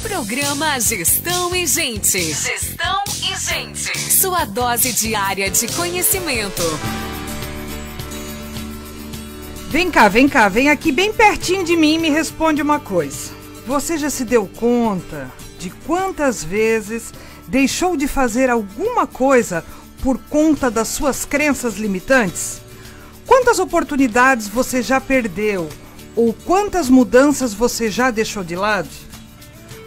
Programa Gestão e Gente. Gestão e Gente. Sua dose diária de conhecimento. Vem cá, vem aqui bem pertinho de mim e me responde uma coisa. Você já se deu conta de quantas vezes deixou de fazer alguma coisa por conta das suas crenças limitantes? Quantas oportunidades você já perdeu? Ou quantas mudanças você já deixou de lado?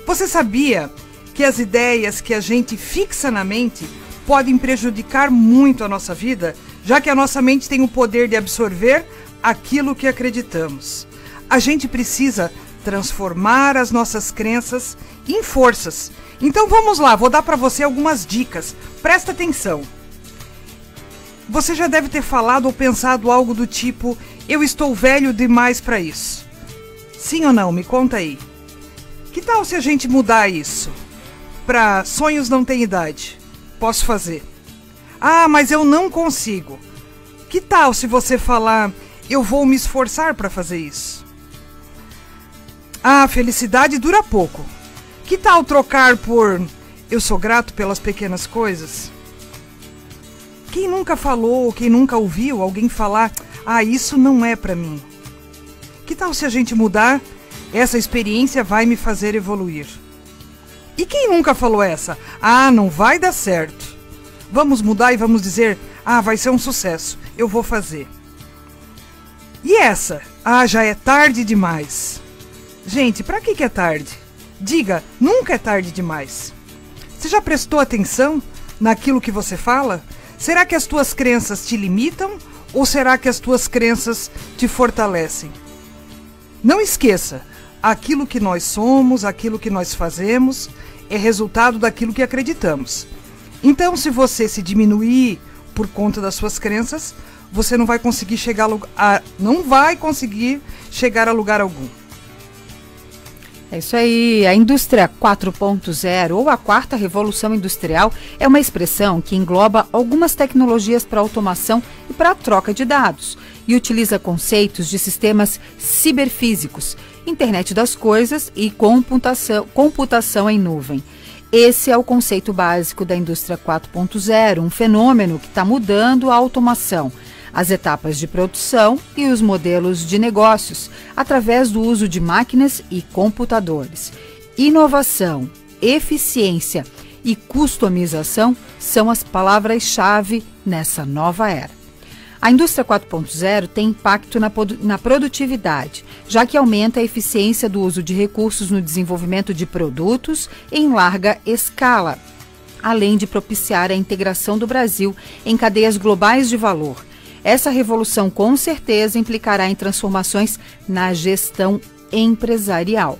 Você sabia que as ideias que a gente fixa na mente podem prejudicar muito a nossa vida, já que a nossa mente tem o poder de absorver aquilo que acreditamos? A gente precisa transformar as nossas crenças em forças. Então vamos lá, vou dar para você algumas dicas. Presta atenção. Você já deve ter falado ou pensado algo do tipo: eu estou velho demais para isso. Sim ou não? Me conta aí. Que tal se a gente mudar isso para sonhos não têm idade? Posso fazer. Ah, mas eu não consigo. Que tal se você falar: eu vou me esforçar para fazer isso? Ah, felicidade dura pouco. Que tal trocar por eu sou grato pelas pequenas coisas? Quem nunca falou, quem nunca ouviu alguém falar: ah, isso não é para mim? Que tal se a gente mudar? Essa experiência vai me fazer evoluir. E quem nunca falou essa? Ah, não vai dar certo. Vamos mudar e vamos dizer: ah, vai ser um sucesso, eu vou fazer. E essa? Ah, já é tarde demais. Gente, pra que é tarde? Diga, nunca é tarde demais. Você já prestou atenção naquilo que você fala? Será que as tuas crenças te limitam ou será que as tuas crenças te fortalecem? Não esqueça, aquilo que nós somos, aquilo que nós fazemos, é resultado daquilo que acreditamos. Então, se você se diminuir por conta das suas crenças, você não vai conseguir chegar a lugar algum. É isso aí, a indústria 4.0 ou a quarta revolução industrial é uma expressão que engloba algumas tecnologias para automação e para a troca de dados e utiliza conceitos de sistemas ciberfísicos, internet das coisas e computação em nuvem. Esse é o conceito básico da indústria 4.0, um fenômeno que está mudando a automação, as etapas de produção e os modelos de negócios, através do uso de máquinas e computadores. Inovação, eficiência e customização são as palavras-chave nessa nova era. A indústria 4.0 tem impacto na produtividade, já que aumenta a eficiência do uso de recursos no desenvolvimento de produtos em larga escala, além de propiciar a integração do Brasil em cadeias globais de valor. Essa revolução com certeza implicará em transformações na gestão empresarial.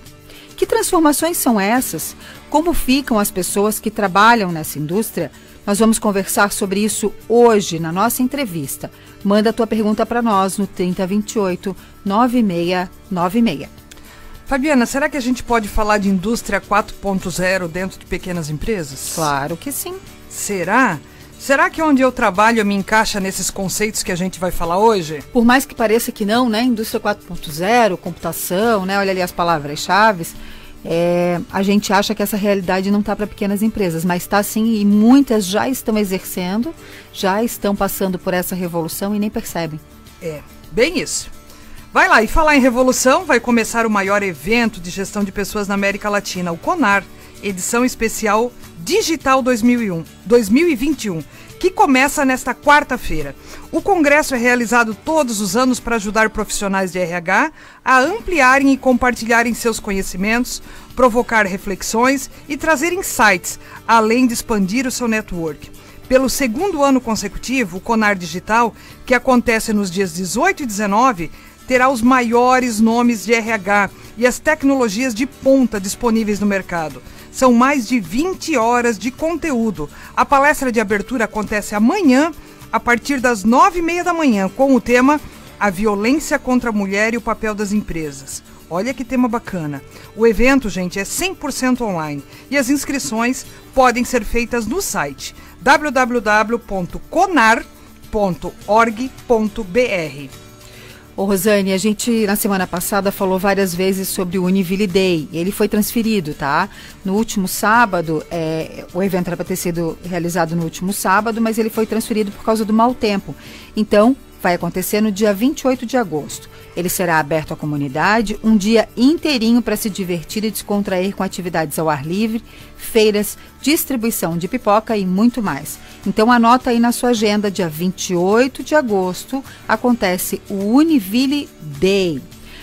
Que transformações são essas? Como ficam as pessoas que trabalham nessa indústria? Nós vamos conversar sobre isso hoje na nossa entrevista. Manda a tua pergunta para nós no 3028-9696. Fabiana, será que a gente pode falar de indústria 4.0 dentro de pequenas empresas? Claro que sim. Será? Será que onde eu trabalho me encaixa nesses conceitos que a gente vai falar hoje? Por mais que pareça que não, né? Indústria 4.0, computação, né? Olha ali as palavras-chave. A gente acha que essa realidade não está para pequenas empresas, mas está sim, e muitas já estão exercendo, já estão passando por essa revolução e nem percebem. É, bem isso. Vai lá, e falar em revolução, vai começar o maior evento de gestão de pessoas na América Latina, o CONAR, edição especial Digital 2021, que começa nesta quarta-feira. O congresso é realizado todos os anos para ajudar profissionais de RH a ampliarem e compartilharem seus conhecimentos, provocar reflexões e trazer insights, além de expandir o seu network. Pelo segundo ano consecutivo, o CONAR Digital, que acontece nos dias 18 e 19, terá os maiores nomes de RH e as tecnologias de ponta disponíveis no mercado. São mais de 20 horas de conteúdo. A palestra de abertura acontece amanhã, a partir das 9h30 da manhã, com o tema A Violência contra a Mulher e o Papel das Empresas. Olha que tema bacana. O evento, gente, é 100% online e as inscrições podem ser feitas no site www.conar.org.br. Ô Rosane, a gente na semana passada falou várias vezes sobre o Univille Day. Ele foi transferido, tá? No último sábado, o evento era para ter sido realizado no último sábado, mas ele foi transferido por causa do mau tempo. Então, vai acontecer no dia 28 de agosto. Ele será aberto à comunidade, um dia inteirinho para se divertir e descontrair com atividades ao ar livre, feiras, distribuição de pipoca e muito mais. Então anota aí na sua agenda, dia 28 de agosto, acontece o Univille Day.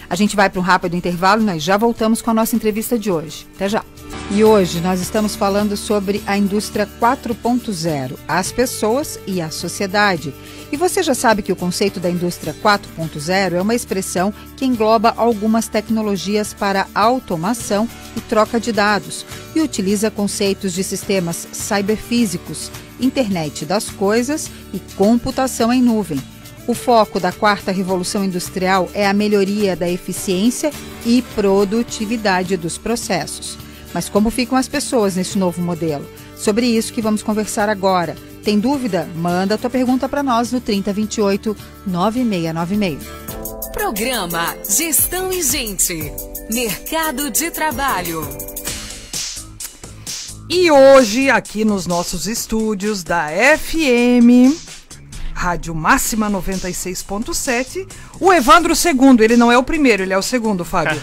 A gente vai para um rápido intervalo e nós já voltamos com a nossa entrevista de hoje. Até já! E hoje nós estamos falando sobre a indústria 4.0, as pessoas e a sociedade. E você já sabe que o conceito da indústria 4.0 é uma expressão que engloba algumas tecnologias para automação e troca de dados e utiliza conceitos de sistemas cyberfísicos, internet das coisas e computação em nuvem. O foco da quarta revolução industrial é a melhoria da eficiência e produtividade dos processos. Mas como ficam as pessoas nesse novo modelo? Sobre isso que vamos conversar agora. Tem dúvida? Manda a tua pergunta para nós no 3028-9696. Programa Gestão e Gente. Mercado de Trabalho. E hoje, aqui nos nossos estúdios da FM, Rádio Máxima 96.7, o Evandro II, ele não é o primeiro, ele é o segundo, Fábio.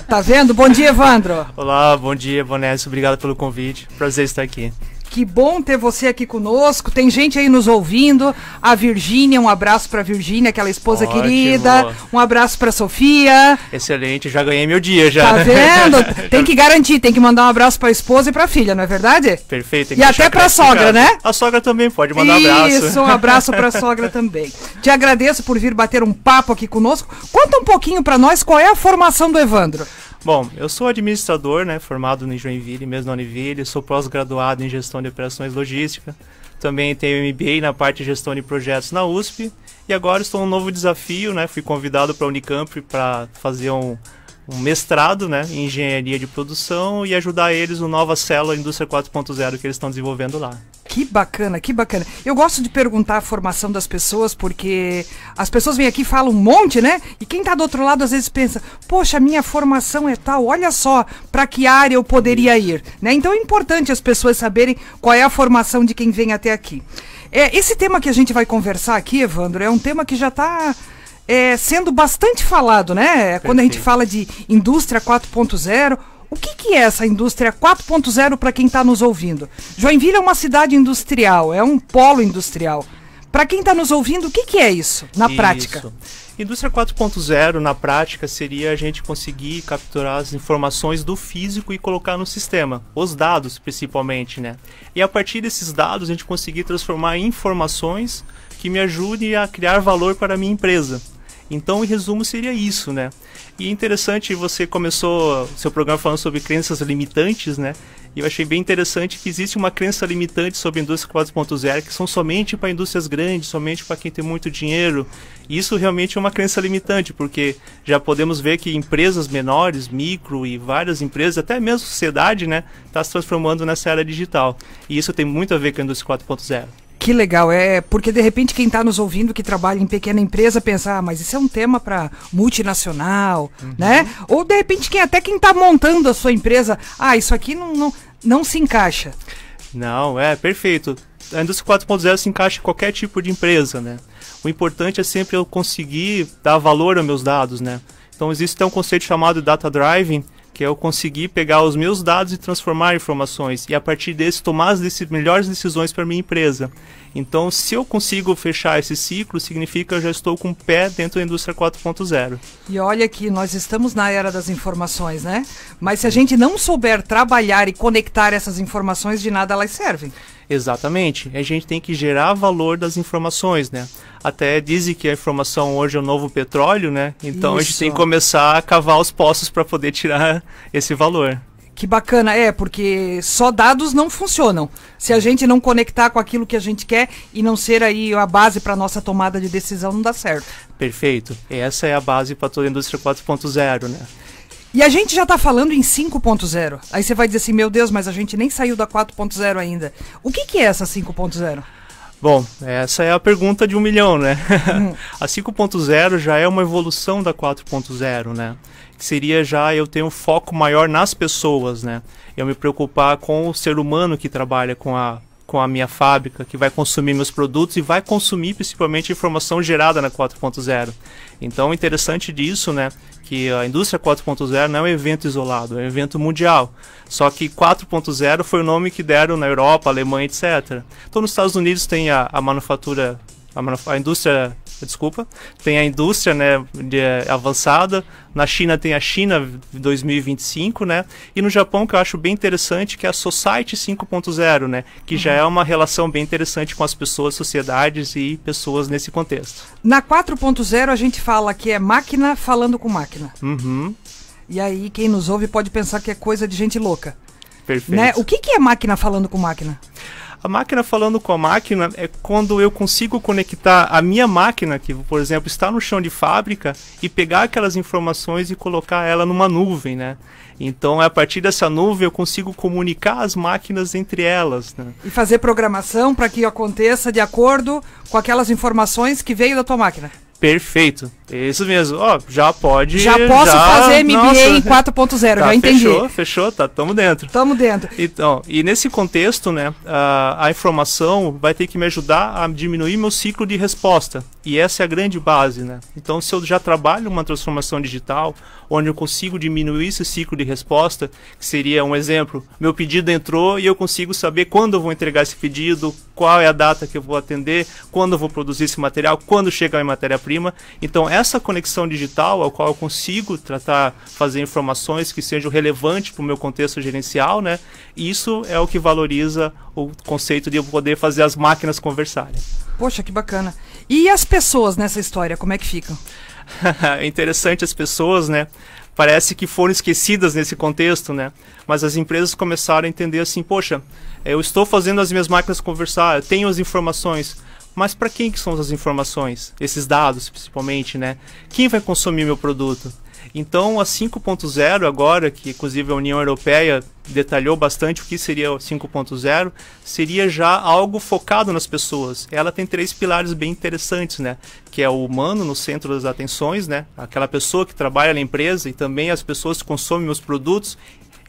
Tá vendo? Bom dia, Evandro. Olá, bom dia, Vanessa, obrigado pelo convite, prazer estar aqui. Que bom ter você aqui conosco. Tem gente aí nos ouvindo. A Virgínia, um abraço pra Virgínia, aquela esposa Ótimo. Querida. Um abraço pra Sofia. Excelente, já ganhei meu dia já. Tá vendo? Tem que garantir, tem que mandar um abraço pra esposa e pra filha, não é verdade? Perfeito. E até pra sogra, né? A sogra também pode mandar um abraço. Isso, um abraço pra sogra também. Te agradeço por vir bater um papo aqui conosco. Conta um pouquinho pra nós qual é a formação do Evandro. Bom, eu sou administrador, né, formado em Joinville, mesmo na Univille, sou pós-graduado em gestão de operações logística, também tenho MBA na parte de gestão de projetos na USP, e agora estou num novo desafio, né, fui convidado para a Unicamp para fazer um mestrado, né, em engenharia de produção e ajudar eles no nova célula Indústria 4.0 que eles estão desenvolvendo lá. Que bacana, que bacana. Eu gosto de perguntar a formação das pessoas, porque as pessoas vêm aqui e falam um monte, né? E quem tá do outro lado às vezes pensa, poxa, minha formação é tal, olha só para que área eu poderia ir, né? Então é importante as pessoas saberem qual é a formação de quem vem até aqui. Esse tema que a gente vai conversar aqui, Evandro, é um tema que já está sendo bastante falado, né? Perfeito. Quando a gente fala de indústria 4.0, o que é essa indústria 4.0 para quem está nos ouvindo? Joinville é uma cidade industrial, é um polo industrial. Para quem está nos ouvindo, o que é isso na prática? Indústria 4.0 na prática seria a gente conseguir capturar as informações do físico e colocar no sistema, os dados principalmente, né? E a partir desses dados a gente conseguir transformar em informações que me ajudem a criar valor para a minha empresa. Então, em resumo, seria isso, né? E é interessante, você começou seu programa falando sobre crenças limitantes, né? E eu achei bem interessante que existe uma crença limitante sobre a indústria 4.0, que são somente para indústrias grandes, somente para quem tem muito dinheiro. E isso realmente é uma crença limitante, porque já podemos ver que empresas menores, micro e várias empresas, até mesmo a sociedade, né? Está se transformando nessa era digital. E isso tem muito a ver com a indústria 4.0. Que legal, porque de repente quem está nos ouvindo que trabalha em pequena empresa pensa, mas isso é um tema para multinacional, né? Ou de repente quem está montando a sua empresa, isso aqui não se encaixa. Não, perfeito. A indústria 4.0 se encaixa em qualquer tipo de empresa, né? O importante é sempre eu conseguir dar valor aos meus dados, né? Então existe um conceito chamado Data Driving, que é eu conseguir pegar os meus dados e transformar em informações, e a partir desse tomar as melhores decisões para a minha empresa. Então, se eu consigo fechar esse ciclo, significa que eu já estou com o pé dentro da indústria 4.0. E olha que nós estamos na era das informações, né? Mas se a gente não souber trabalhar e conectar essas informações, de nada elas servem. Exatamente. A gente tem que gerar valor das informações, né? Até dizem que a informação hoje é o novo petróleo, né? Então a gente tem que começar a cavar os poços para poder tirar esse valor. Que bacana, porque só dados não funcionam. Se a gente não conectar com aquilo que a gente quer e não ser aí a base para nossa tomada de decisão, não dá certo. Perfeito. Essa é a base para toda a indústria 4.0, né? E a gente já está falando em 5.0. Aí você vai dizer assim, meu Deus, mas a gente nem saiu da 4.0 ainda. O que é essa 5.0? Bom, essa é a pergunta de 1 milhão, né? A 5.0 já é uma evolução da 4.0, né? Que seria já eu ter um foco maior nas pessoas, né? Eu me preocupar com o ser humano que trabalha com a minha fábrica, que vai consumir meus produtos e vai consumir principalmente a informação gerada na 4.0. Então, o interessante disso, né, que a indústria 4.0 não é um evento isolado, é um evento mundial. Só que 4.0 foi o nome que deram na Europa, Alemanha, etc. Então, nos Estados Unidos tem a manufatura, a indústria, desculpa, tem a indústria, né, avançada. Na China tem a China 2025, né? E no Japão, que eu acho bem interessante, que é a Society 5.0, né? Que já é uma relação bem interessante com as pessoas, sociedades e pessoas nesse contexto. Na 4.0 a gente fala que é máquina falando com máquina. Uhum. E aí quem nos ouve pode pensar que é coisa de gente louca. Perfeito. Né? O que é máquina falando com máquina? A máquina falando com a máquina é quando eu consigo conectar a minha máquina, que, por exemplo, está no chão de fábrica, e pegar aquelas informações e colocar ela numa nuvem, né? Então, a partir dessa nuvem, eu consigo comunicar as máquinas entre elas, né? E fazer programação para que aconteça de acordo com aquelas informações que veio da tua máquina. Perfeito, isso mesmo. Ó, já pode... Já posso fazer MBA em 4.0, tá, já entendi. Fechou, tá, tamo dentro. Tamo dentro. Então, e nesse contexto, né, a informação vai ter que me ajudar a diminuir meu ciclo de resposta. E essa é a grande base, né? Então, se eu já trabalho uma transformação digital, onde eu consigo diminuir esse ciclo de resposta, que seria um exemplo, meu pedido entrou e eu consigo saber quando eu vou entregar esse pedido, qual é a data que eu vou atender, quando eu vou produzir esse material, quando chegar a matéria-prima. Então, essa conexão digital, ao qual eu consigo fazer informações que sejam relevantes para o meu contexto gerencial, né? Isso é o que valoriza o conceito de eu poder fazer as máquinas conversarem. Poxa, que bacana. E as pessoas nessa história, como é que ficam? É interessante as pessoas, né? Parece que foram esquecidas nesse contexto, né? Mas as empresas começaram a entender assim, poxa, eu estou fazendo as minhas máquinas conversar, eu tenho as informações, mas para quem que são as informações? Esses dados, principalmente, né? Quem vai consumir meu produto? Então, a 5.0 agora, que inclusive a União Europeia detalhou bastante o que seria o 5.0, seria já algo focado nas pessoas. Ela tem 3 pilares bem interessantes, né? Que é o humano no centro das atenções, né? Aquela pessoa que trabalha na empresa e também as pessoas que consomem meus produtos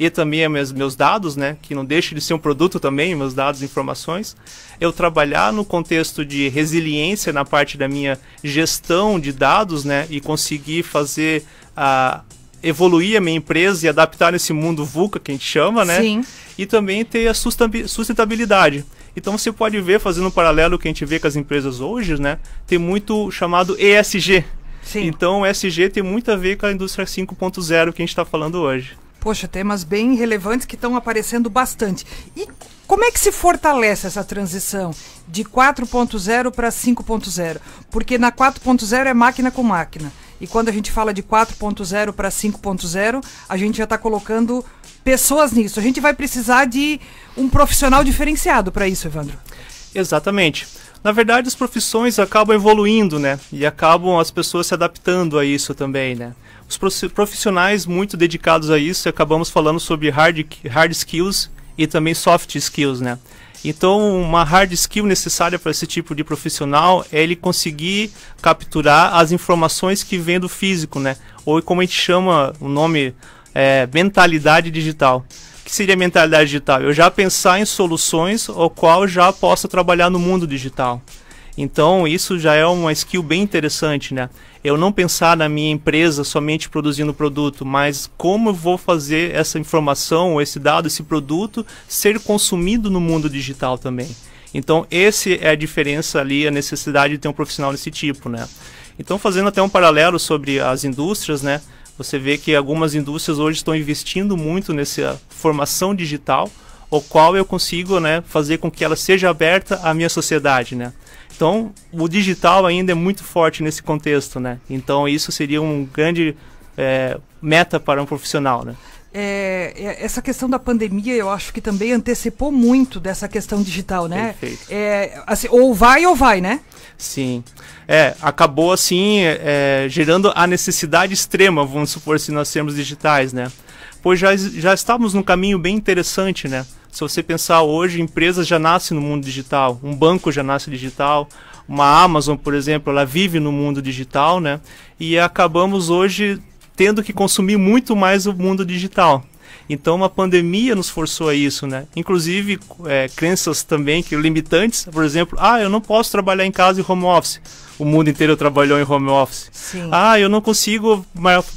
e também meus dados, né? Que não deixa de ser um produto também, meus dados e informações. Eu trabalhar no contexto de resiliência na parte da minha gestão de dados, né? E conseguir fazer evoluir a minha empresa e adaptar nesse mundo VUCA que a gente chama, né? Sim. E também ter a sustentabilidade. Então você pode ver, fazendo um paralelo que a gente vê com as empresas hoje, né? Tem muito chamado ESG. Sim. Então o ESG tem muito a ver com a indústria 5.0 que a gente está falando hoje. Poxa, temas bem relevantes que estão aparecendo bastante. E como é que se fortalece essa transição de 4.0 para 5.0? Porque na 4.0 é máquina com máquina. E quando a gente fala de 4.0 para 5.0, a gente já está colocando pessoas nisso. A gente vai precisar de um profissional diferenciado para isso, Evandro. Exatamente. Na verdade, as profissões acabam evoluindo, né? E acabam as pessoas se adaptando a isso também, né? Os profissionais muito dedicados a isso, acabamos falando sobre hard skills e também soft skills, né? Então, uma hard skill necessária para esse tipo de profissional é ele conseguir capturar as informações que vêm do físico, né? Ou como a gente chama o nome, mentalidade digital. O que seria mentalidade digital? Eu já pensar em soluções ao qual já posso trabalhar no mundo digital. Então, isso já é uma skill bem interessante, né? Eu não pensar na minha empresa somente produzindo produto, mas como eu vou fazer essa informação, esse dado, esse produto ser consumido no mundo digital também. Então, essa é a diferença ali, a necessidade de ter um profissional desse tipo, né? Então, fazendo até um paralelo sobre as indústrias, né? Você vê que algumas indústrias hoje estão investindo muito nessa formação digital, o qual eu consigo, né, fazer com que ela seja aberta à minha sociedade, né? Então, o digital ainda é muito forte nesse contexto, né? Então, isso seria um grande meta para um profissional, né? Essa questão da pandemia, eu acho que também antecipou muito dessa questão digital, né? Perfeito. Assim, ou vai, né? Sim. Acabou, assim, gerando a necessidade extrema, vamos supor, se nós sermos digitais, né? pois já estamos num caminho bem interessante, né? Se você pensar hoje, empresas já nascem no mundo digital, um banco já nasce digital, uma Amazon, por exemplo, ela vive no mundo digital, né? E acabamos hoje tendo que consumir muito mais o mundo digital. Então, a pandemia nos forçou a isso, né? Inclusive, crenças também que limitantes, por exemplo, eu não posso trabalhar em casa em home office. O mundo inteiro trabalhou em home office. Sim. Eu não consigo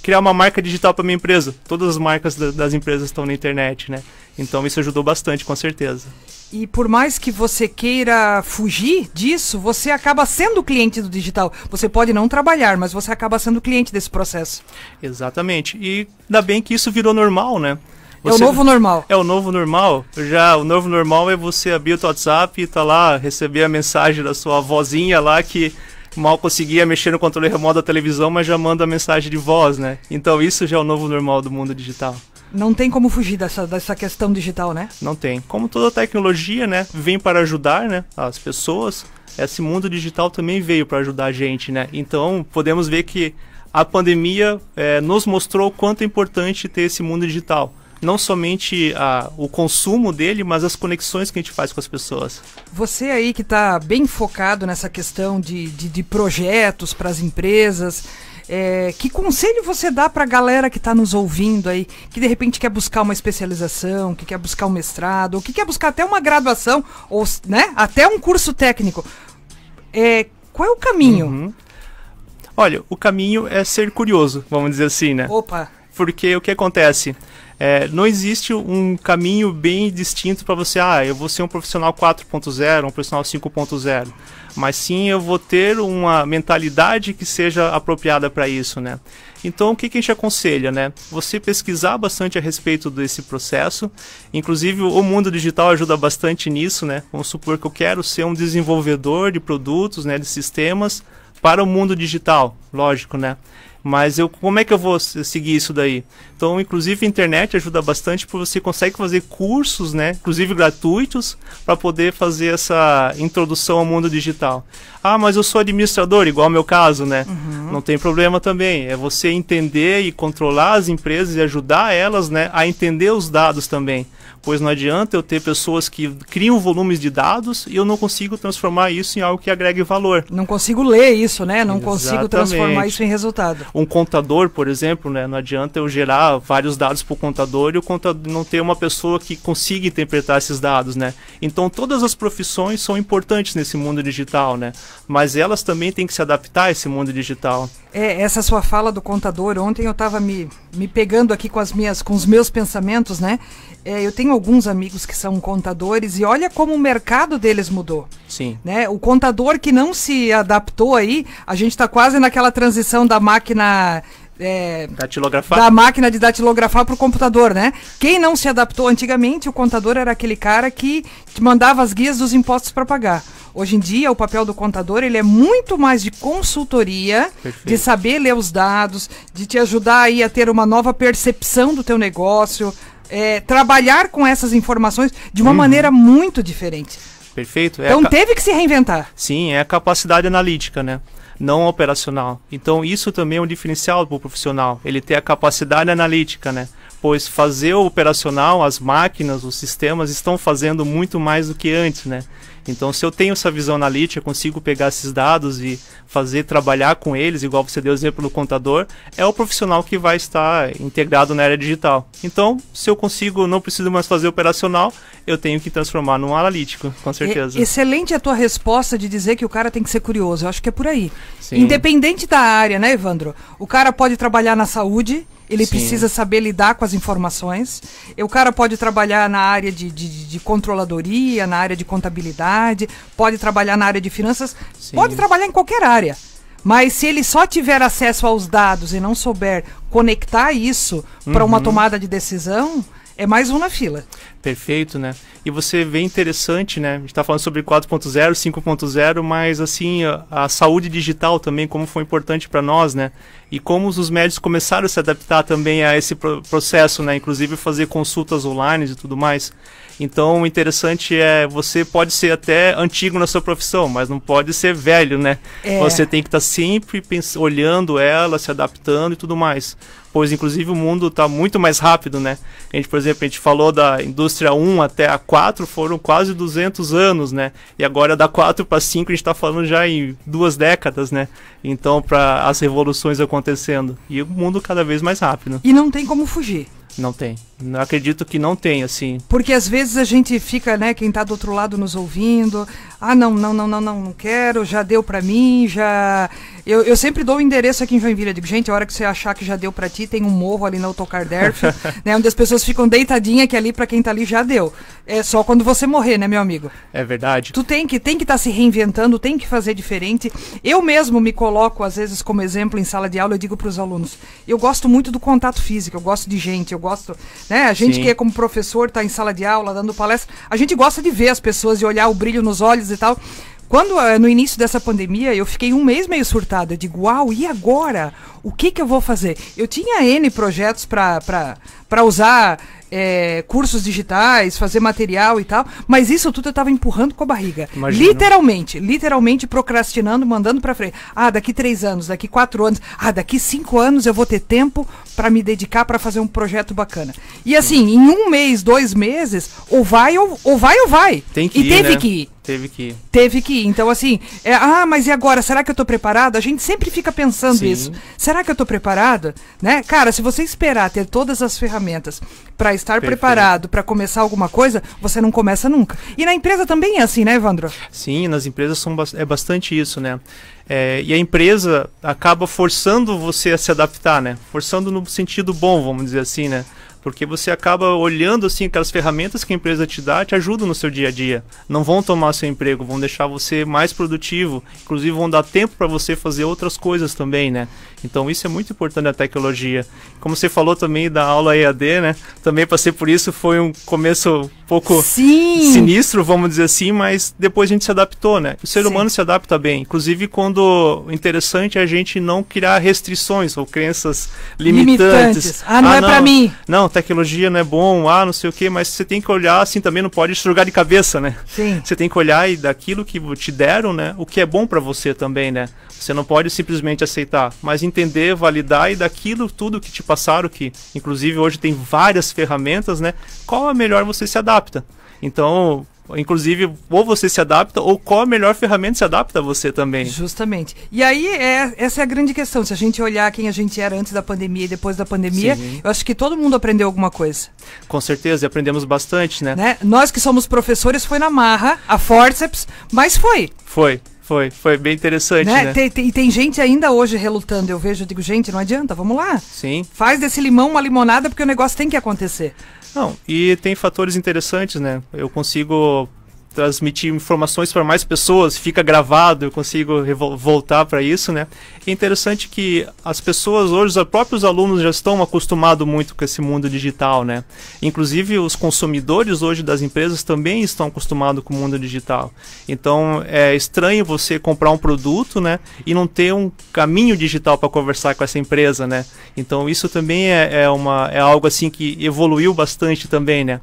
criar uma marca digital para minha empresa. Todas as marcas das empresas estão na internet, né? Então, isso ajudou bastante, com certeza. E por mais que você queira fugir disso, você acaba sendo cliente do digital. Você pode não trabalhar, mas você acaba sendo cliente desse processo. Exatamente. E ainda bem que isso virou normal, né? É o novo normal. É o novo normal. O novo normal é você abrir o WhatsApp e tá lá, receber a mensagem da sua avózinha lá que mal conseguia mexer no controle remoto da televisão, mas já manda a mensagem de voz, né? Então isso já é o novo normal do mundo digital. Não tem como fugir dessa questão digital, né? Não tem. Como toda tecnologia, né, vem para ajudar, né, as pessoas, esse mundo digital também veio para ajudar a gente, né? Então podemos ver que a pandemia nos mostrou o quanto é importante ter esse mundo digital. Não somente o consumo dele, mas as conexões que a gente faz com as pessoas. Você aí que está bem focado nessa questão de projetos para as empresas, que conselho você dá para a galera que está nos ouvindo aí, que de repente quer buscar uma especialização, que quer buscar um mestrado, ou que quer buscar até uma graduação, ou né, até um curso técnico? Qual é o caminho? Uhum. Olha, o caminho é ser curioso, vamos dizer assim, né? Opa! Porque o que acontece? Não existe um caminho bem distinto para você, eu vou ser um profissional 4.0, um profissional 5.0, mas sim eu vou ter uma mentalidade que seja apropriada para isso, né? Então o que a gente aconselha, né? Você pesquisar bastante a respeito desse processo, inclusive o mundo digital ajuda bastante nisso, né? Vamos supor que eu quero ser um desenvolvedor de produtos, né, de sistemas para o mundo digital, lógico, né? Mas como é que eu vou seguir isso daí? Então, inclusive, a internet ajuda bastante, porque você consegue fazer cursos, né, inclusive gratuitos, para poder fazer essa introdução ao mundo digital. Mas eu sou administrador, igual ao meu caso, né? Uhum. Não tem problema também. É você entender e controlar as empresas e ajudar elas, né, a entender os dados também. Pois não adianta eu ter pessoas que criam volumes de dados e eu não consigo transformar isso em algo que agregue valor. Não consigo ler isso, né? Não consigo Exatamente. Transformar isso em resultado. Um contador, por exemplo, né? Não adianta eu gerar vários dados para o contador e o contador não ter uma pessoa que consiga interpretar esses dados, né? Então todas as profissões são importantes nesse mundo digital, né? Mas elas também têm que se adaptar a esse mundo digital. Essa sua fala do contador, ontem eu estava me pegando aqui com os meus pensamentos, né? Eu tenho alguns amigos que são contadores e olha como o mercado deles mudou. Sim. Né? O contador que não se adaptou aí, a gente está quase naquela transição da máquina... datilografar? Da máquina de datilografar para o computador, né? Quem não se adaptou antigamente, o contador era aquele cara que te mandava as guias dos impostos para pagar. Hoje em dia, o papel do contador ele é muito mais de consultoria, Perfeito. De saber ler os dados, de te ajudar aí a ter uma nova percepção do teu negócio, trabalhar com essas informações de uma maneira muito diferente. Perfeito. Então teve que se reinventar. Sim, é a capacidade analítica, né? Não operacional. Então isso também é um diferencial para o profissional, ele ter a capacidade analítica, né? Pois fazer o operacional, as máquinas, os sistemas estão fazendo muito mais do que antes, né? Então se eu tenho essa visão analítica, eu consigo pegar esses dados e trabalhar com eles, igual você deu o exemplo do contador, é o profissional que vai estar integrado na área digital. Então, se eu não preciso mais fazer operacional, eu tenho que transformar num analítico, com certeza. Excelente a tua resposta de dizer que o cara tem que ser curioso, eu acho que é por aí. Sim. Independente da área, né, Evandro? O cara pode trabalhar na saúde, ele Sim. precisa saber lidar com as informações. O cara pode trabalhar na área de controladoria, na área de contabilidade, pode trabalhar na área de finanças, Sim. pode trabalhar em qualquer área. Mas se ele só tiver acesso aos dados e não souber conectar isso para uma tomada de decisão, é mais um na fila. Perfeito, né? E você vê interessante, né? A gente está falando sobre 4.0, 5.0, mas assim, a saúde digital também, como foi importante para nós, né? E como os médicos começaram a se adaptar também a esse processo, né? Inclusive fazer consultas online e tudo mais. Então, o interessante você pode ser até antigo na sua profissão, mas não pode ser velho, né? Você tem que estar sempre olhando ela, se adaptando e tudo mais. pois inclusive o mundo está muito mais rápido, né? Por exemplo, a gente falou da indústria 1 até a 4, foram quase 200 anos, né? E agora da 4 para 5 a gente está falando já em 2 décadas, né? Então, para as revoluções acontecendo. E o mundo cada vez mais rápido. E não tem como fugir. Não tem. Não acredito que não tem, assim. Porque às vezes a gente fica, né, quem tá do outro lado nos ouvindo, não quero, já deu pra mim, já... Eu sempre dou o endereço aqui em Joinville, eu digo, gente, a hora que você achar que já deu pra ti, tem um morro ali na Autocarderf, né, onde as pessoas ficam deitadinhas, que ali pra quem tá ali já deu. É só quando você morrer, né, meu amigo? É verdade. Tu tem que estar se reinventando, tem que fazer diferente. Eu mesmo me coloco, às vezes, como exemplo em sala de aula, eu digo pros alunos, eu gosto muito do contato físico, eu gosto de gente, eu gosto, né, a gente que é como professor, tá em sala de aula, dando palestra, a gente gosta de ver as pessoas e olhar o brilho nos olhos e tal. Quando, no início dessa pandemia, eu fiquei um mês meio surtado. Eu digo, uau, e agora? O que eu vou fazer? Eu tinha N projetos para usar cursos digitais, fazer material e tal, mas isso tudo eu estava empurrando com a barriga. Imagina. Literalmente procrastinando, mandando para frente. Daqui 3 anos, daqui 4 anos, daqui 5 anos eu vou ter tempo para me dedicar para fazer um projeto bacana. E assim, em 1 mês, 2 meses, ou vai ou vai. Tem que ir, teve né? que ir. Teve que ir. Então, assim, mas e agora? Será que eu tô preparado? A gente sempre fica pensando isso. Será que eu tô preparado? Né? Cara, se você esperar ter todas as ferramentas para estar preparado, para começar alguma coisa, você não começa nunca. E na empresa também é assim, né, Evandro? Sim, nas empresas é bastante isso, né? E a empresa acaba forçando você a se adaptar, né? Forçando no sentido bom, vamos dizer assim, né? Porque você acaba olhando assim aquelas ferramentas que a empresa te dá, te ajudam no seu dia a dia. Não vão tomar seu emprego, vão deixar você mais produtivo, inclusive vão dar tempo para você fazer outras coisas também, né? Então isso é muito importante na tecnologia. Como você falou também da aula EAD, né? Também passei por isso, foi um começo um pouco sinistro, vamos dizer assim, mas depois a gente se adaptou, né? O ser humano se adapta bem, inclusive quando o interessante é a gente não criar restrições ou crenças limitantes. Não é para mim. Não, tecnologia não é bom, não sei o que, mas você tem que olhar assim também, não pode estrugar de cabeça, né? Sim. Você tem que olhar e daquilo que te deram, né? O que é bom para você também, né? Você não pode simplesmente aceitar, mas entender, validar e daquilo tudo que te passaram, que inclusive hoje tem várias ferramentas, né? Qual a melhor você se adapta? Então, inclusive, ou você se adapta, ou qual a melhor ferramenta se adapta a você também. Justamente. E aí, essa é a grande questão. Se a gente olhar quem a gente era antes da pandemia e depois da pandemia, eu acho que todo mundo aprendeu alguma coisa. Com certeza, e aprendemos bastante, né? Nós que somos professores, foi na marra, a forceps, mas foi. Foi bem interessante, né? Tem gente ainda hoje relutando. Eu vejo, eu digo, gente, não adianta, vamos lá. Sim. Faz desse limão uma limonada, porque o negócio tem que acontecer. Não, e tem fatores interessantes, né? Eu consigo transmitir informações para mais pessoas, fica gravado, eu consigo voltar para isso, né? É interessante que as pessoas hoje, os próprios alunos já estão acostumados muito com esse mundo digital, né? Inclusive os consumidores hoje das empresas também estão acostumados com o mundo digital. Então é estranho você comprar um produto, né? E não ter um caminho digital para conversar com essa empresa, né? Então isso também é algo assim que evoluiu bastante também, né?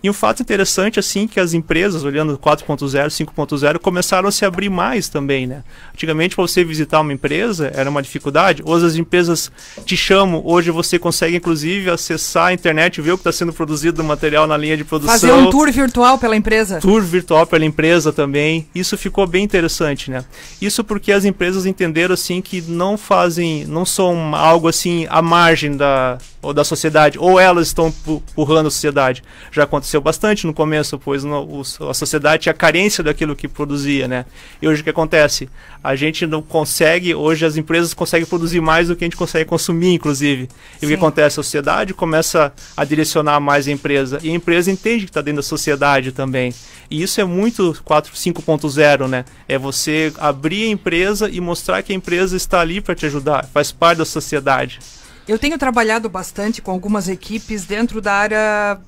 E um fato interessante, assim, que as empresas, olhando 4.0, 5.0, começaram a se abrir mais também, né? Antigamente, para você visitar uma empresa, era uma dificuldade. Hoje as empresas te chamam, hoje você consegue, inclusive, acessar a internet, ver o que está sendo produzido no material na linha de produção. Fazer um tour virtual pela empresa. Tour virtual pela empresa também. Isso ficou bem interessante, né? Isso porque as empresas entenderam, assim, que não são algo, assim, à margem da sociedade, ou elas estão empurrando a sociedade. Já aconteceu bastante no começo, pois a sociedade tinha carência daquilo que produzia, né? E hoje o que acontece? A gente não consegue, hoje as empresas conseguem produzir mais do que a gente consegue consumir, inclusive. E o que acontece? A sociedade começa a direcionar mais a empresa, e a empresa entende que está dentro da sociedade também. E isso é muito 5.0, né? É você abrir a empresa e mostrar que a empresa está ali para te ajudar, faz parte da sociedade. Eu tenho trabalhado bastante com algumas equipes dentro da área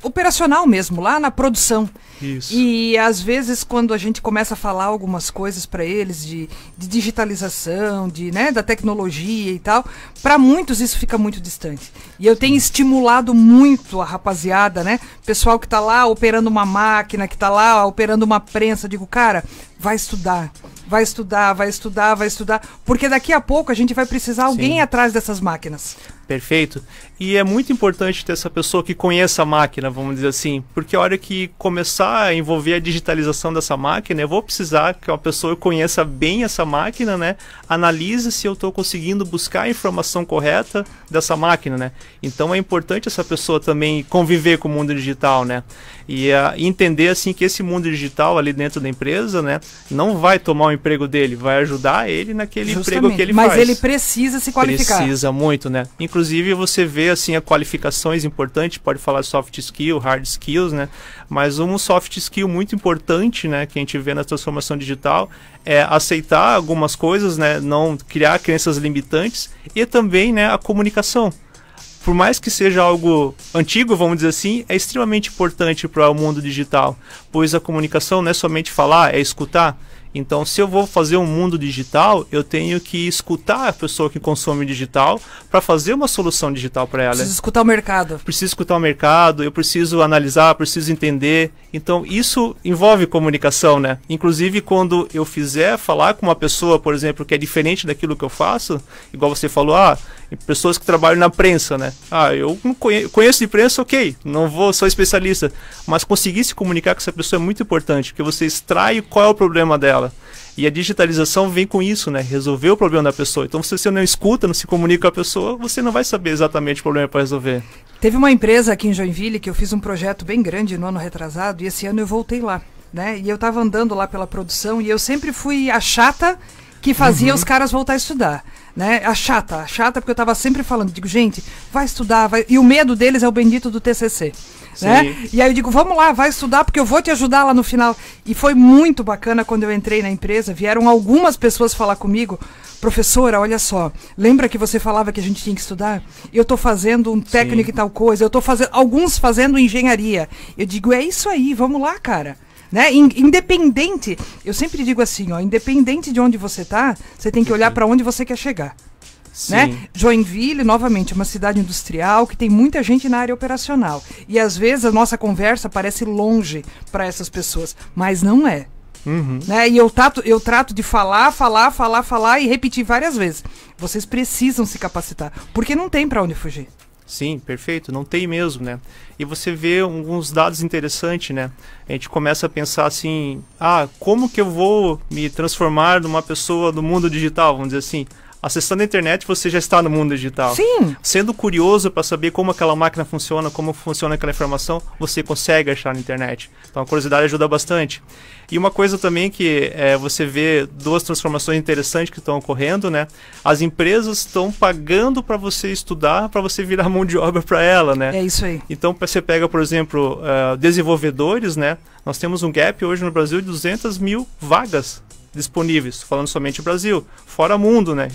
operacional mesmo, lá na produção. Isso. E às vezes quando a gente começa a falar algumas coisas para eles de digitalização, da tecnologia e tal, para muitos isso fica muito distante. E eu tenho estimulado muito a rapaziada, né? Pessoal que tá lá operando uma máquina, que tá lá operando uma prensa, digo, cara, vai estudar. Vai estudar, vai estudar, vai estudar. Porque daqui a pouco a gente vai precisar alguém atrás dessas máquinas. Perfeito. E é muito importante ter essa pessoa que conheça a máquina, vamos dizer assim, porque a hora que começar a envolver a digitalização dessa máquina, eu vou precisar que uma pessoa conheça bem essa máquina, né? Analise se eu estou conseguindo buscar a informação correta dessa máquina, né? Então é importante essa pessoa também conviver com o mundo digital, né? E entender assim que esse mundo digital ali dentro da empresa, né, não vai tomar o emprego dele, vai ajudar ele naquele emprego que ele faz. Mas ele precisa se qualificar. Precisa muito, né? Inclusive você vê assim qualificações importantes, pode falar de soft skill, hard skills, né? Mas um soft skill muito importante, né, que a gente vê na transformação digital é aceitar algumas coisas, né, não criar crenças limitantes e também, né, a comunicação. Por mais que seja algo antigo, vamos dizer assim, é extremamente importante para o mundo digital, pois a comunicação não é somente falar, é escutar. Então, se eu vou fazer um mundo digital, eu tenho que escutar a pessoa que consome digital para fazer uma solução digital para ela. Preciso escutar o mercado. Preciso escutar o mercado, eu preciso analisar, preciso entender. Então, isso envolve comunicação, né? Inclusive, quando eu falar com uma pessoa, por exemplo, que é diferente daquilo que eu faço, igual você falou, pessoas que trabalham na prensa, né? Eu não conheço de prensa, ok, não sou especialista, mas conseguir se comunicar com essa pessoa é muito importante, porque você extrai qual é o problema dela. E a digitalização vem com isso, né? Resolver o problema da pessoa. Então, se você não escuta, não se comunica com a pessoa, você não vai saber exatamente o problema para resolver. Teve uma empresa aqui em Joinville que eu fiz um projeto bem grande no ano retrasado, e esse ano eu voltei lá, né? E eu estava andando lá pela produção, e eu sempre fui a chata que fazia os caras voltar a estudar, né? A chata, porque eu estava sempre falando, digo, gente, vai estudar, vai... E o medo deles é o bendito do TCC. Né? E aí eu digo, vamos lá, vai estudar porque eu vou te ajudar lá no final. E foi muito bacana quando eu entrei na empresa, vieram algumas pessoas falar comigo, professora, olha só, lembra que você falava que a gente tinha que estudar? Eu estou fazendo um técnico e tal coisa, eu estou fazendo, alguns fazendo engenharia. Eu digo, é isso aí, vamos lá, cara. Né? Independente, eu sempre digo assim, independente de onde você está, você tem que olhar para onde você quer chegar. Né? Joinville, novamente, é uma cidade industrial que tem muita gente na área operacional. E às vezes a nossa conversa parece longe para essas pessoas, mas não é. Né? E eu trato de falar e repetir várias vezes. Vocês precisam se capacitar, porque não tem para onde fugir. Sim, perfeito, não tem mesmo, né? E você vê alguns dados interessantes, né? A gente começa a pensar assim, como que eu vou me transformar numa pessoa do mundo digital, vamos dizer assim. Acessando a internet, você já está no mundo digital. Sim. Sendo curioso para saber como aquela máquina funciona, como funciona aquela informação, você consegue achar na internet. Então a curiosidade ajuda bastante. E uma coisa também que você vê duas transformações interessantes que estão ocorrendo, né? As empresas estão pagando para você estudar, para você virar mão de obra para ela, né? É isso aí. Então você pega, por exemplo, desenvolvedores, né? Nós temos um gap hoje no Brasil de 200 mil vagas disponíveis, falando somente Brasil, fora mundo, né?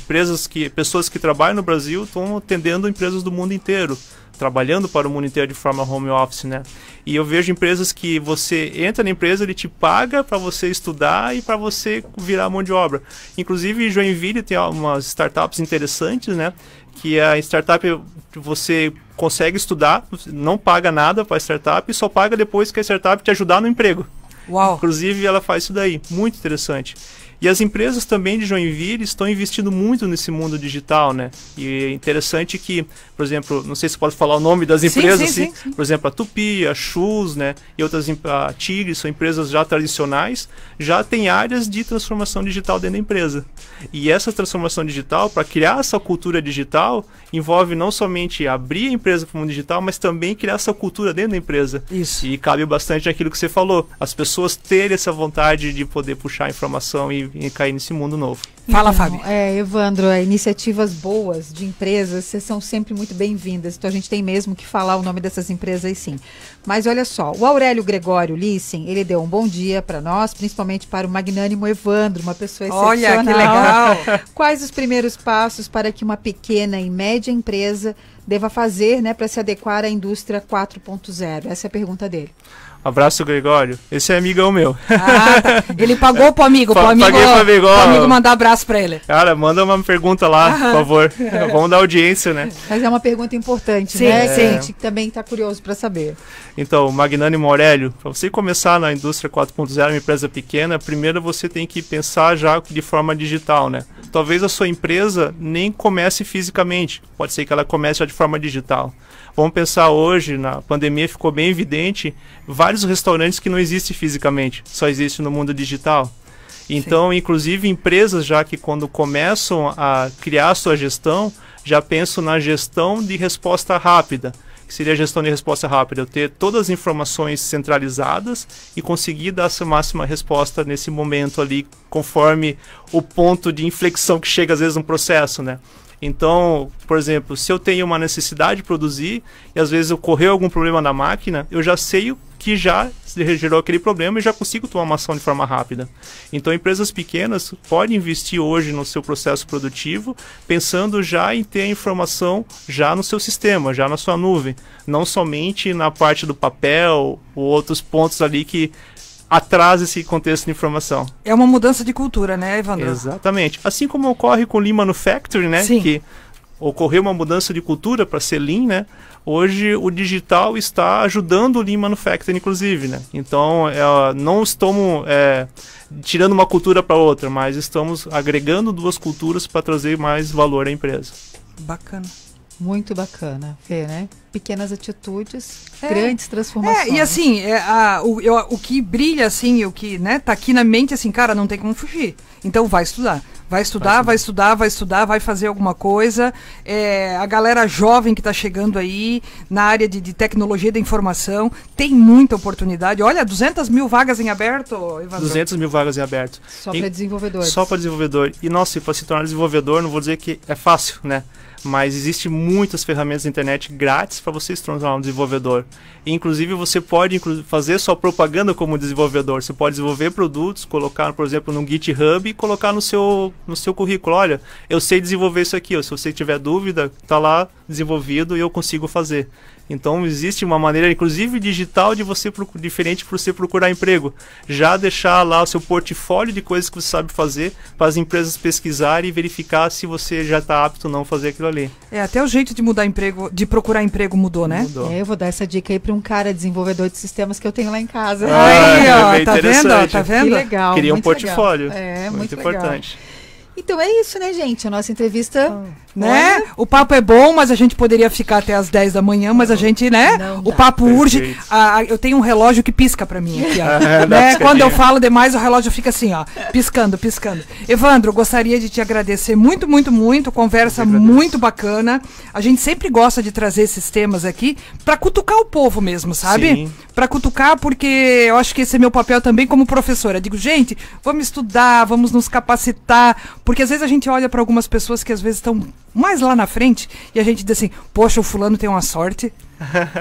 Pessoas que trabalham no Brasil estão atendendo empresas do mundo inteiro, trabalhando para o mundo inteiro de forma home office, né? E eu vejo empresas que você entra na empresa, ele te paga para você estudar e para você virar mão de obra. Inclusive, em Joinville tem umas startups interessantes, né? Que a startup você consegue estudar, não paga nada para a startup e só paga depois que a startup te ajudar no emprego. Uau. Inclusive, ela faz isso daí. Muito interessante. E as empresas também de Joinville estão investindo muito nesse mundo digital, né? E é interessante que, por exemplo, não sei se pode falar o nome das empresas, sim. Por exemplo, a Tupi, a Shoes, né? E outras, a Tigre, são empresas já tradicionais, já tem áreas de transformação digital dentro da empresa. E essa transformação digital, para criar essa cultura digital, envolve não somente abrir a empresa para o mundo digital, mas também criar essa cultura dentro da empresa. Isso. E cabe bastante aquilo que você falou, as pessoas terem essa vontade de poder puxar informação e cair nesse mundo novo. Fala, Fábio. Evandro, iniciativas boas de empresas, vocês são sempre muito bem-vindas. Então a gente tem mesmo que falar o nome dessas empresas aí, sim. Mas olha só, o Aurélio Gregório Lissen, ele deu um bom dia para nós, principalmente para o magnânimo Evandro, uma pessoa excepcional. Olha, que legal! Quais os primeiros passos para que uma pequena e média empresa deva fazer, né, para se adequar à indústria 4.0? Essa é a pergunta dele. Abraço, Gregório. Esse é amigão meu. Ah, tá. Ele pagou pro amigo, Paguei pro amigo. Pro amigo mandar abraço pra ele. Cara, manda uma pergunta lá, por favor. Vamos dar audiência, né? Mas é uma pergunta importante, sim, né? sim. Que a gente também está curioso para saber. Então, Magnânimo Aurélio, para você começar na indústria 4.0, uma empresa pequena, primeiro você tem que pensar já de forma digital, né? Talvez a sua empresa nem comece fisicamente, pode ser que ela comece já de forma digital. Vamos pensar hoje, na pandemia ficou bem evidente, vários restaurantes que não existem fisicamente, só existem no mundo digital. Então, inclusive, empresas já que quando começam a criar a sua gestão, já pensam na gestão de resposta rápida. Que seria a gestão de resposta rápida, eu ter todas as informações centralizadas e conseguir dar essa máxima resposta nesse momento ali, conforme o ponto de inflexão que chega às vezes no processo, né? Então, por exemplo, se eu tenho uma necessidade de produzir e às vezes ocorreu algum problema na máquina, eu já sei o que já gerou aquele problema e já consigo tomar uma ação de forma rápida. Então, empresas pequenas podem investir hoje no seu processo produtivo, pensando já em ter a informação já no seu sistema, já na sua nuvem, não somente na parte do papel ou outros pontos ali que atrasa esse contexto de informação. É uma mudança de cultura, né, Evandro? Exatamente. Assim como ocorre com o Lean Manufacturing, né? Sim. Que ocorreu uma mudança de cultura para ser Lean, né? Hoje o digital está ajudando o Lean Manufacturing, inclusive, né? Então, não estamos tirando uma cultura para outra, mas estamos agregando duas culturas para trazer mais valor à empresa. Bacana. Muito bacana, Fê, né? Pequenas atitudes, grandes transformações. E assim, o que brilha, assim, o que, né, tá aqui na mente, assim, cara, não tem como fugir. Então vai estudar. Vai estudar, vai estudar, vai estudar, vai fazer alguma coisa. A galera jovem que está chegando aí na área de tecnologia da informação tem muita oportunidade. Olha, 200 mil vagas em aberto, Evandro. 200 mil vagas em aberto. Só para desenvolvedores. Só para desenvolvedor. E, nossa, para se tornar desenvolvedor, não vou dizer que é fácil, né? Mas existem muitas ferramentas na internet grátis para você se tornar um desenvolvedor. E, inclusive, você pode fazer sua propaganda como desenvolvedor. Você pode desenvolver produtos, colocar, por exemplo, no GitHub e colocar no seu currículo. Olha, eu sei desenvolver isso aqui. Ó, se você tiver dúvida, está lá desenvolvido e eu consigo fazer. Então, existe uma maneira, inclusive digital, de você diferente para você procurar emprego. Já deixar lá o seu portfólio de coisas que você sabe fazer para as empresas pesquisarem e verificar se você já está apto ou não a fazer aquilo ali. Até o jeito de mudar emprego, de procurar emprego mudou, né? Mudou. Eu vou dar essa dica aí para um cara desenvolvedor de sistemas que eu tenho lá em casa. Aí, ó, tá vendo? Tá vendo? Que legal. Queria um muito portfólio. legal. Muito legal. importante. Então é isso, né, gente? A nossa entrevista... Né? Olha, O papo é bom, mas a gente poderia ficar até as 10 da manhã, mas a gente, né? Não O dá. papo urge. Perfeito. Eu tenho um relógio que pisca pra mim aqui, ó. Dá Né? piscadinha. Quando eu falo demais, o relógio fica assim, ó, piscando, piscando. Evandro, gostaria de te agradecer muito, muito, muito. Conversa muito bacana. A gente sempre gosta de trazer esses temas aqui pra cutucar o povo mesmo, sabe? Sim. Pra cutucar, porque eu acho que esse é meu papel também como professora. Digo, gente, vamos estudar, vamos nos capacitar, porque às vezes a gente olha pra algumas pessoas que às vezes estão mais lá na frente e a gente diz assim, poxa, o fulano tem uma sorte,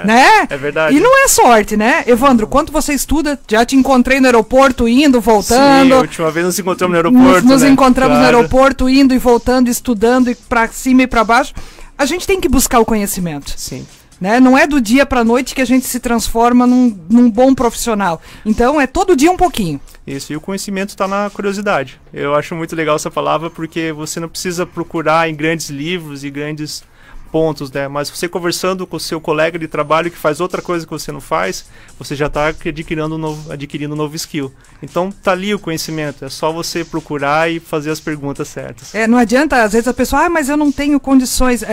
né? É verdade. E não é sorte, né? Evandro, quanto você estuda? Já te encontrei no aeroporto, indo, voltando. Sim, a última vez nos encontramos no aeroporto, Nos né? encontramos Claro. no aeroporto, indo e voltando, estudando, e pra cima e pra baixo. A gente tem que buscar o conhecimento. Sim. Né? Não é do dia pra noite que a gente se transforma num bom profissional. Então é todo dia um pouquinho. Isso, e o conhecimento está na curiosidade. Eu acho muito legal essa palavra porque você não precisa procurar em grandes livros e grandes pontos, né? Mas você conversando com o seu colega de trabalho que faz outra coisa que você não faz, você já está adquirindo um novo skill. Então tá ali o conhecimento, é só você procurar e fazer as perguntas certas. Não adianta, às vezes a pessoa, mas eu não tenho condições.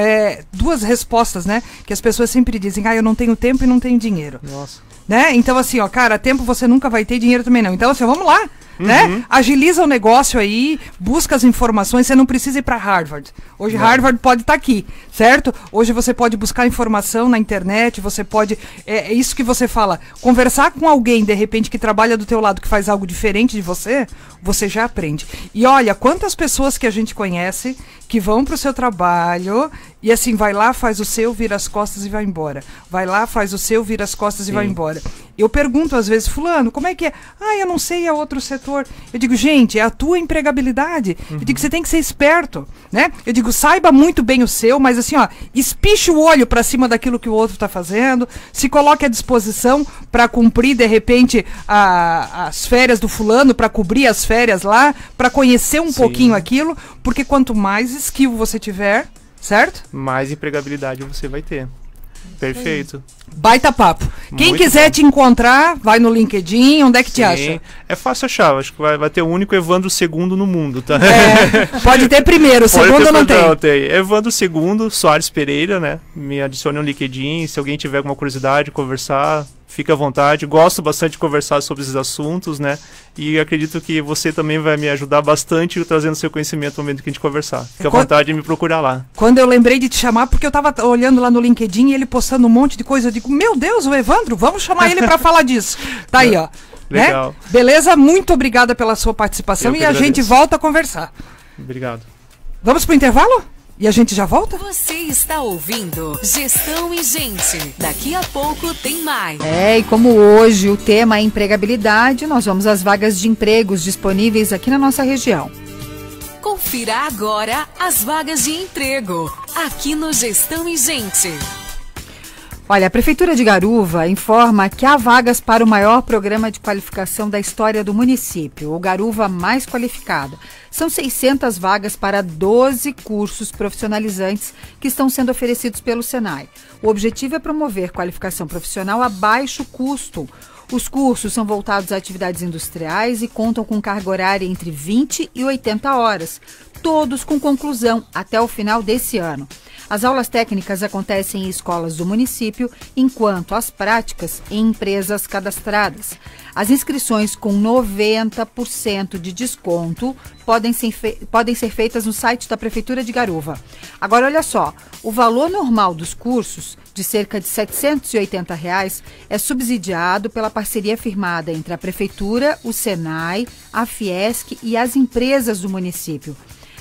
Duas respostas, né? Que as pessoas sempre dizem, eu não tenho tempo e não tenho dinheiro. Nossa. Né? Então assim, ó, cara, tempo você nunca vai ter, dinheiro também não. Então assim, vamos lá, né? Agiliza o negócio aí, busca as informações, você não precisa ir para Harvard. Hoje Harvard pode estar aqui, certo? Hoje você pode buscar informação na internet, você pode, é isso que você fala, conversar com alguém, de repente, que trabalha do teu lado, que faz algo diferente de você, você já aprende. E olha, quantas pessoas que a gente conhece que vão pro seu trabalho E assim, vai lá, faz o seu, vira as costas e vai embora. Vai lá, faz o seu, vira as costas e vai embora. Eu pergunto às vezes, fulano, como é que é? Ah, eu não sei, é outro setor. Eu digo, gente, é a tua empregabilidade. Eu digo, você tem que ser esperto, né? Eu digo, saiba muito bem o seu, mas assim, ó, espiche o olho para cima daquilo que o outro está fazendo, se coloque à disposição para cumprir, de repente, as férias do fulano, para cobrir as férias lá, para conhecer um pouquinho aquilo, porque quanto mais skill você tiver, certo? Mais empregabilidade você vai ter. Perfeito. Baita papo. Quem Muito quiser bom. te encontrar, vai no LinkedIn, onde é que te acha? É fácil achar, acho que vai ter o único Evandro II no mundo, tá? Pode ter primeiro, o segundo não tem. Não, tem. Evandro II, Soares Pereira, né? Me adicione no LinkedIn, se alguém tiver alguma curiosidade, conversar, fica à vontade. Gosto bastante de conversar sobre esses assuntos, né? E acredito que você também vai me ajudar bastante trazendo seu conhecimento no momento que a gente conversar. Fica à vontade de me procurar lá. Quando eu lembrei de te chamar, porque eu tava olhando lá no LinkedIn e ele postando um monte de coisa, eu digo, meu Deus, o Evandro, vamos chamar ele para falar disso. Tá aí, ó. Legal. Né? Beleza? Muito obrigada pela sua participação e a gente volta a conversar. Obrigado. Vamos pro intervalo? E a gente já volta? Você está ouvindo Gestão e Gente. Daqui a pouco tem mais. E como hoje o tema é empregabilidade, nós vamos às vagas de empregos disponíveis aqui na nossa região. Confira agora as vagas de emprego, aqui no Gestão e Gente. Olha, a Prefeitura de Garuva informa que há vagas para o maior programa de qualificação da história do município, o Garuva Mais Qualificado. São 600 vagas para 12 cursos profissionalizantes que estão sendo oferecidos pelo Senai. O objetivo é promover qualificação profissional a baixo custo. Os cursos são voltados a atividades industriais e contam com carga horária entre 20 e 80 horas, todos com conclusão até o final desse ano. As aulas técnicas acontecem em escolas do município, enquanto as práticas em empresas cadastradas. As inscrições com 90% de desconto podem ser feitas no site da Prefeitura de Garuva. Agora, olha só, o valor normal dos cursos, de cerca de R$ 780, é subsidiado pela parceria firmada entre a Prefeitura, o Senai, a Fiesc e as empresas do município.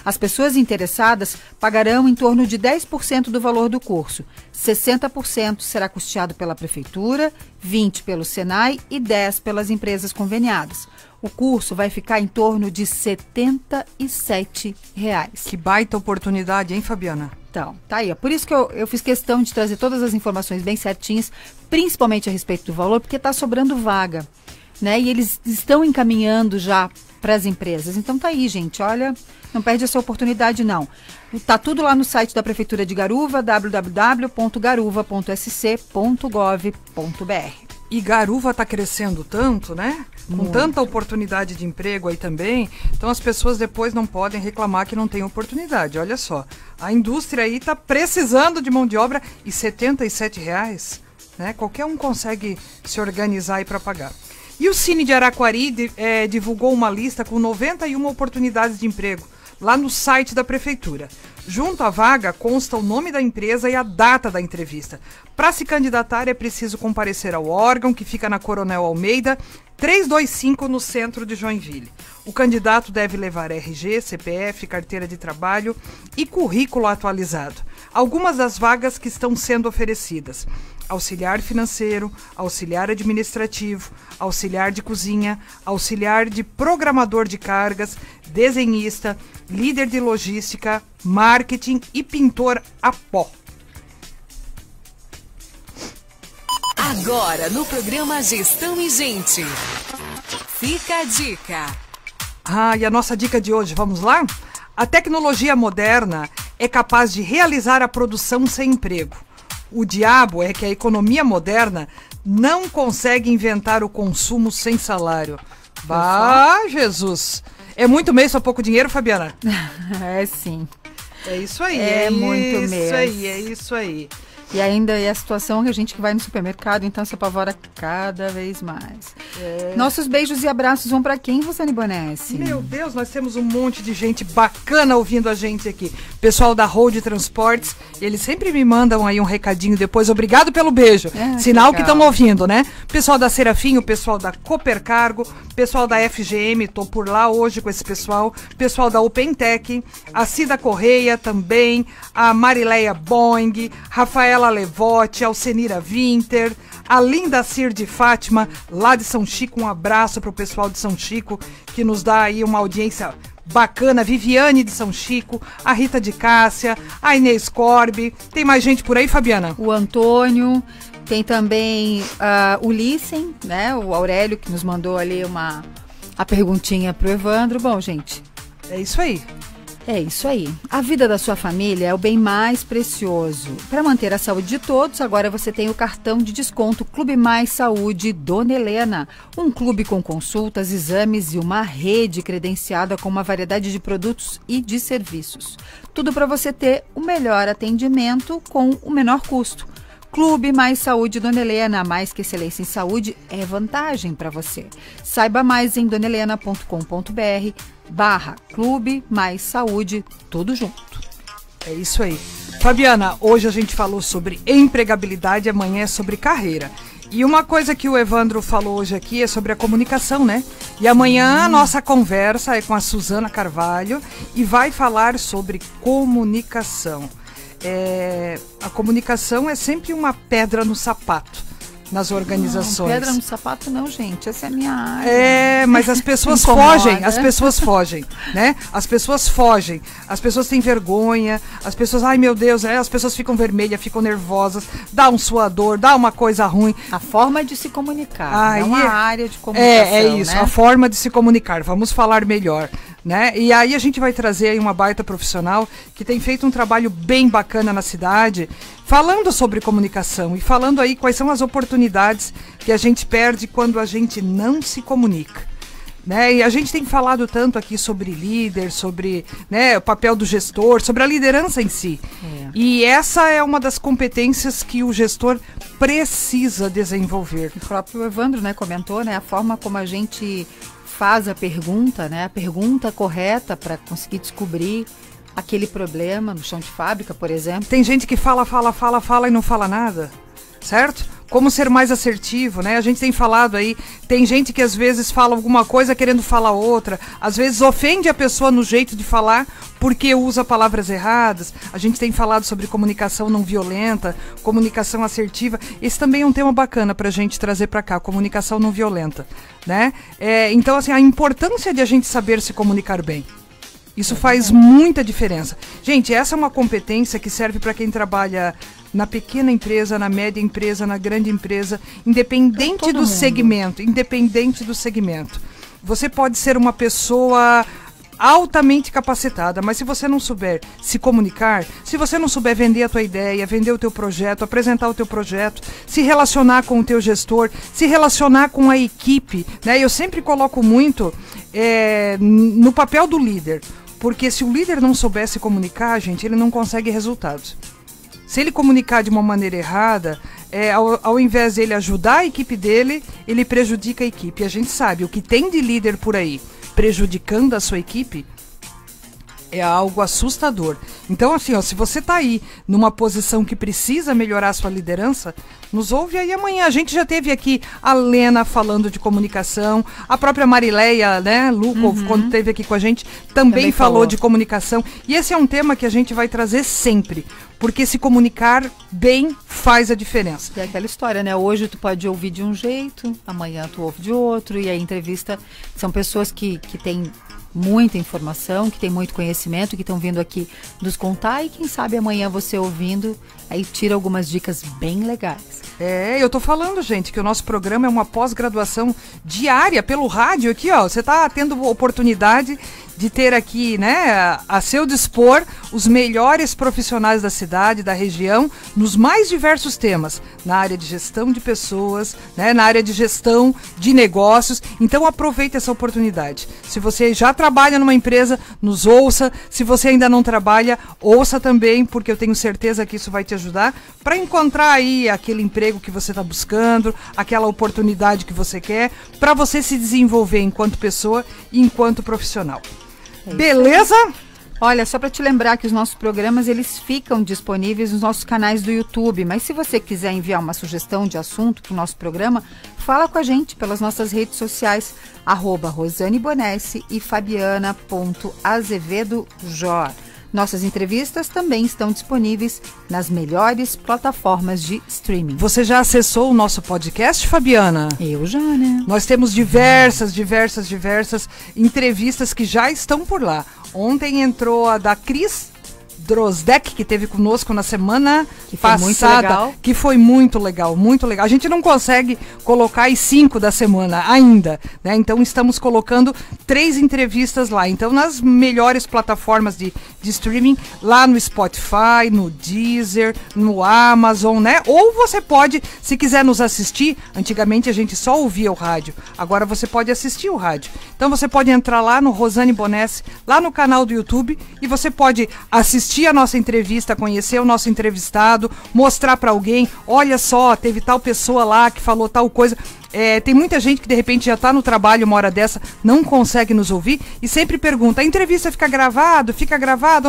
As pessoas interessadas pagarão em torno de 10% do valor do curso. 60% será custeado pela Prefeitura, 20% pelo Senai e 10% pelas empresas conveniadas. O curso vai ficar em torno de R$ 77. Que baita oportunidade, hein, Fabiana? Então, tá aí. Por isso que eu fiz questão de trazer todas as informações bem certinhas, principalmente a respeito do valor, porque está sobrando vaga, né? E eles estão encaminhando já para as empresas. Então tá aí, gente. Olha, não perde essa oportunidade, não. Tá tudo lá no site da Prefeitura de Garuva, www.garuva.sc.gov.br. E Garuva está crescendo tanto, né? Com tanta oportunidade de emprego aí também. Então as pessoas depois não podem reclamar que não tem oportunidade. Olha só, a indústria aí está precisando de mão de obra e R$ 77, né? Qualquer um consegue se organizar aí para pagar. E o Cine de Araquari divulgou uma lista com 91 oportunidades de emprego lá no site da Prefeitura. Junto à vaga consta o nome da empresa e a data da entrevista. Para se candidatar é preciso comparecer ao órgão, que fica na Coronel Almeida, 325, no centro de Joinville. O candidato deve levar RG, CPF, carteira de trabalho e currículo atualizado. Algumas das vagas que estão sendo oferecidas: auxiliar financeiro, auxiliar administrativo, auxiliar de cozinha, auxiliar de programador de cargas, desenhista, líder de logística, marketing e pintor a pó. Agora, no programa Gestão e Gente, fica a dica. E a nossa dica de hoje, vamos lá? A tecnologia moderna é capaz de realizar a produção sem emprego. O diabo é que a economia moderna não consegue inventar o consumo sem salário. Jesus! É muito mesmo, pouco dinheiro, Fabiana? É sim. É isso aí. É muito mesmo. É isso aí. E ainda é a situação que a gente que vai no supermercado, então se apavora cada vez mais. Nossos beijos e abraços vão para quem, Rosane Bonesse? Meu Deus, nós temos um monte de gente bacana ouvindo a gente aqui. Pessoal da Road Transportes, eles sempre me mandam aí um recadinho depois. Obrigado pelo beijo. Sinal que estão ouvindo, né? Pessoal da Serafim, o pessoal da Cooper Cargo, pessoal da FGM, tô por lá hoje com esse pessoal. Pessoal da OpenTech, a Cida Correia também, a Marileia Boing, Rafaela Levotti, Alcenira Winter, a Linda Cir de Fátima, lá de São Chico. Um abraço para o pessoal de São Chico, que nos dá aí uma audiência bacana. Viviane de São Chico, a Rita de Cássia, a Inês Corbe. Tem mais gente por aí, Fabiana? O Antônio, tem também o Lissen, né? O Aurélio, que nos mandou ali a perguntinha pro Evandro. Bom, gente, é isso aí. É isso aí. A vida da sua família é o bem mais precioso. Para manter a saúde de todos, agora você tem o cartão de desconto Clube Mais Saúde Dona Helena. Um clube com consultas, exames e uma rede credenciada com uma variedade de produtos e de serviços. Tudo para você ter o melhor atendimento com o menor custo. Clube Mais Saúde Dona Helena, mais que excelência em saúde, é vantagem para você. Saiba mais em donelena.com.br/Clube Mais Saúde, tudo junto. É isso aí. Fabiana, hoje a gente falou sobre empregabilidade, amanhã é sobre carreira. E uma coisa que o Evandro falou hoje aqui é sobre a comunicação, né? E amanhã a nossa conversa é com a Suzana Carvalho e vai falar sobre comunicação. A comunicação é sempre uma pedra no sapato nas organizações. Não, pedra no sapato não, gente, essa é a minha área. Mas as pessoas fogem, né? As pessoas fogem, as pessoas têm vergonha, as pessoas, ai meu Deus, as pessoas ficam vermelhas, ficam nervosas, dá um suador, dá uma coisa ruim. A forma de se comunicar, não a área de comunicação, é isso, né? A forma de se comunicar, vamos falar melhor. Né? E aí a gente vai trazer aí uma baita profissional que tem feito um trabalho bem bacana na cidade, falando sobre comunicação e falando aí quais são as oportunidades que a gente perde quando a gente não se comunica. Né? E a gente tem falado tanto aqui sobre líder, sobre, né, o papel do gestor, sobre a liderança em si. E essa é uma das competências que o gestor precisa desenvolver. O próprio Evandro, né, comentou, né, a forma como a gente faz a pergunta, né? A pergunta correta para conseguir descobrir aquele problema no chão de fábrica, por exemplo. Tem gente que fala e não fala nada, certo? Como ser mais assertivo, né? A gente tem falado aí, tem gente que às vezes fala alguma coisa querendo falar outra, às vezes ofende a pessoa no jeito de falar porque usa palavras erradas. A gente tem falado sobre comunicação não violenta, comunicação assertiva. Esse também é um tema bacana pra gente trazer pra cá, comunicação não violenta, né? Então, assim, a importância de a gente saber se comunicar bem. Isso faz muita diferença. Gente, essa é uma competência que serve para quem trabalha na pequena empresa, na média empresa, na grande empresa, independente do segmento, Você pode ser uma pessoa altamente capacitada, mas se você não souber se comunicar, se você não souber vender a tua ideia, vender o teu projeto, apresentar o teu projeto, se relacionar com o teu gestor, se relacionar com a equipe, né? Eu sempre coloco muito no papel do líder, porque se o líder não souber se comunicar, gente, ele não consegue resultados. Se ele comunicar de uma maneira errada, ao invés dele ajudar a equipe dele, ele prejudica a equipe. E a gente sabe, o que tem de líder por aí prejudicando a sua equipe é algo assustador. Então, assim, ó, se você tá aí numa posição que precisa melhorar a sua liderança, nos ouve aí amanhã. A gente já teve aqui a Lena falando de comunicação, a própria Marileia, né, Lukov, quando esteve aqui com a gente, também falou de comunicação. E esse é um tema que a gente vai trazer sempre, porque se comunicar bem faz a diferença. É aquela história, né? Hoje tu pode ouvir de um jeito, amanhã tu ouve de outro, e a entrevista são pessoas que têm muita informação, que tem muito conhecimento, que estão vindo aqui nos contar, e quem sabe amanhã você ouvindo, aí tira algumas dicas bem legais. Eu tô falando, gente, que o nosso programa é uma pós-graduação diária pelo rádio aqui, ó. Você tá tendo oportunidade de ter aqui, né, a seu dispor os melhores profissionais da cidade, da região, nos mais diversos temas, na área de gestão de pessoas, né, na área de gestão de negócios. Então aproveite essa oportunidade. Se você já trabalha numa empresa, nos ouça. Se você ainda não trabalha, ouça também, porque eu tenho certeza que isso vai te ajudar para encontrar aí aquele emprego que você está buscando, aquela oportunidade que você quer, para você se desenvolver enquanto pessoa e enquanto profissional. Beleza? Olha, só para te lembrar que os nossos programas, eles ficam disponíveis nos nossos canais do YouTube, mas se você quiser enviar uma sugestão de assunto para o nosso programa, fala com a gente pelas nossas redes sociais, @Rosane Bonesse e Fabiana.azevedojor. Nossas entrevistas também estão disponíveis nas melhores plataformas de streaming. Você já acessou o nosso podcast, Fabiana? Eu já, né? Nós temos diversas entrevistas que já estão por lá. Ontem entrou a da Cris Drosdek, que esteve conosco na semana passada, que foi muito legal, muito legal. A gente não consegue colocar as 5 da semana ainda, né? Então estamos colocando 3 entrevistas lá. Então nas melhores plataformas de streaming, lá no Spotify, no Deezer, no Amazon, né? Ou você pode, se quiser nos assistir, antigamente a gente só ouvia o rádio, agora você pode assistir o rádio. Então você pode entrar lá no Rosane Bonesse, lá no canal do YouTube, e você pode assistir a nossa entrevista, conhecer o nosso entrevistado, mostrar para alguém, olha só, teve tal pessoa lá que falou tal coisa. Tem muita gente que de repente já está no trabalho uma hora dessa, não consegue nos ouvir e sempre pergunta, a entrevista fica gravado,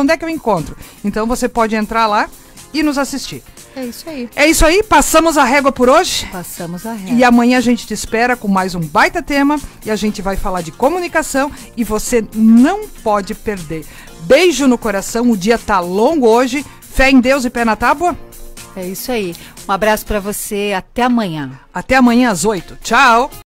onde é que eu encontro? Então você pode entrar lá e nos assistir. É isso aí. É isso aí, passamos a régua por hoje. Passamos a régua. E amanhã a gente te espera com mais um baita tema e a gente vai falar de comunicação e você não pode perder. Beijo no coração, o dia tá longo hoje. Fé em Deus e pé na tábua. É isso aí. Um abraço para você, até amanhã. Até amanhã às 8. Tchau.